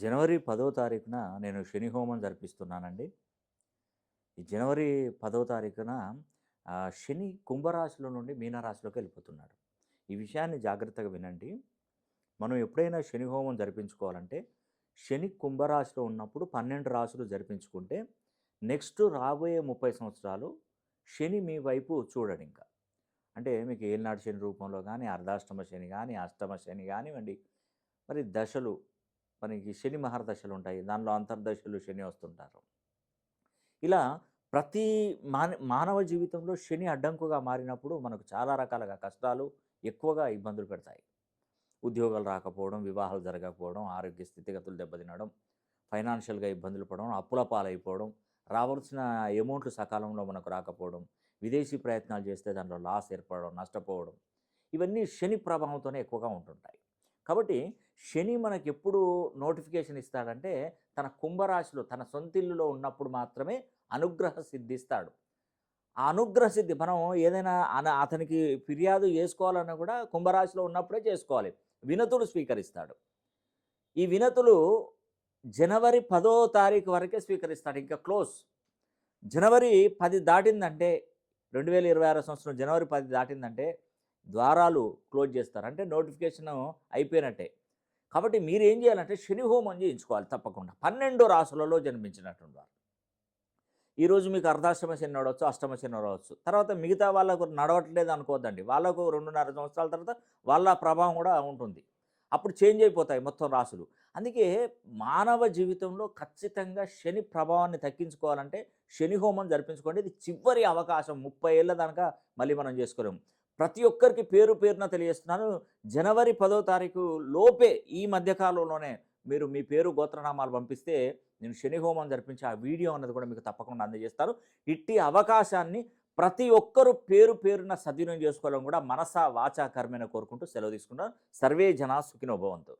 జనవరి 10వ తారీఖున నేను శని హోమం జరిపిస్తున్నానండి. ఈ జనవరి 10వ తారీఖున శని కుంభరాశిలో నుండి మీనరాశిలోకి వెళ్ళిపోతున్నాడు. ఈ విషయాన్ని జాగ్రత్తగా వినండి. మనం ఎప్పుడైనా శని హోమం జరిపించుకోవాలంటే శని కుంభరాశిలో ఉన్నప్పుడు 12 రాశులు జరిపించుకుంటే నెక్స్ట్ రాబోయే 30 సంవత్సరాలు శని మీ వైపు చూడడింకా. అంటే మీకు ఏలినాటి శని రూపంలో కానీ, అర్ధాష్టమ శని కానీ, అష్టమ శని కానివ్వండి, మరి దశలు మనకి శని మహర్దశలు ఉంటాయి. దానిలో అంతర్దశలు శని వస్తుంటారు. ఇలా ప్రతి మానవ జీవితంలో శని అడ్డంకుగా మారినప్పుడు మనకు చాలా రకాలుగా కష్టాలు, ఎక్కువగా ఇబ్బందులు పెడతాయి. ఉద్యోగాలు రాకపోవడం, వివాహాలు జరగకపోవడం, ఆరోగ్య స్థితిగతులు దెబ్బతినడం, ఫైనాన్షియల్‌గా ఇబ్బందులు పడడం, అప్పుల పాలైపోవడం, రావాల్సిన అమౌంట్లు సకాలంలో మనకు రాకపోవడం, విదేశీ ప్రయత్నాలు చేస్తే దాంట్లో లాస్ ఏర్పడడం, నష్టపోవడం, ఇవన్నీ శని ప్రభావంతోనే ఎక్కువగా ఉంటుంటాయి. కాబట్టి శని మనకెప్పుడు నోటిఫికేషన్ ఇస్తాడంటే తన కుంభరాశిలో, తన సొంతిల్లులో ఉన్నప్పుడు మాత్రమే అనుగ్రహ సిద్ధిస్తాడు. ఆ అనుగ్రహ సిద్ధి మనం ఏదైనా అతనికి ఫిర్యాదు చేసుకోవాలన్నా కూడా కుంభరాశిలో ఉన్నప్పుడే చేసుకోవాలి. వినతులు స్వీకరిస్తాడు. ఈ వినతులు జనవరి 10వ తారీఖు వరకే స్వీకరిస్తాడు. ఇంకా క్లోజ్. జనవరి 10 దాటిందంటే 2026 సంవత్సరం జనవరి 10 దాటిందంటే ద్వారాలు క్లోజ్ చేస్తారు. అంటే నోటిఫికేషన్ అయిపోయినట్టే. కాబట్టి మీరేం చేయాలంటే శని హోమం చేయించుకోవాలి తప్పకుండా. 12 రాసులలో జన్మించినటువంటి వారు. ఈరోజు మీకు అర్ధాష్టమ శని నడవచ్చు, అష్టమ శని నడవచ్చు. తర్వాత మిగతా వాళ్ళకు నడవట్లేదు అనుకోవద్దండి. వాళ్ళకు 2.5 సంవత్సరాల తర్వాత వాళ్ళ ప్రభావం కూడా ఉంటుంది. అప్పుడు చేంజ్ అయిపోతాయి మొత్తం రాసులు. అందుకే మానవ జీవితంలో ఖచ్చితంగా శని ప్రభావాన్ని తగ్గించుకోవాలంటే శని హోమం జరిపించుకోండి. ఇది చివరి అవకాశం. 30 ఏళ్ల దాకా మళ్ళీ మనం చేసుకోలేము. ప్రతి ఒక్కరికి పేరు పేరున తెలియజేస్తున్నాను. జనవరి 10వ తారీఖు లోపే ఈ మధ్యకాలంలోనే మీరు మీ పేరు గోత్రనామాలు పంపిస్తే నేను శని హోమం జరిపించి ఆ వీడియో అన్నది కూడా మీకు తప్పకుండా అందజేస్తాను. ఇట్టి అవకాశాన్ని ప్రతి ఒక్కరూ పేరు పేరున సద్వినియోగం చేసుకోవాలని కూడా మనసా వాచా కర్మేన కోరుకుంటూ సెలవు తీసుకుంటాను. సర్వే జనా సుఖినో భవంతు.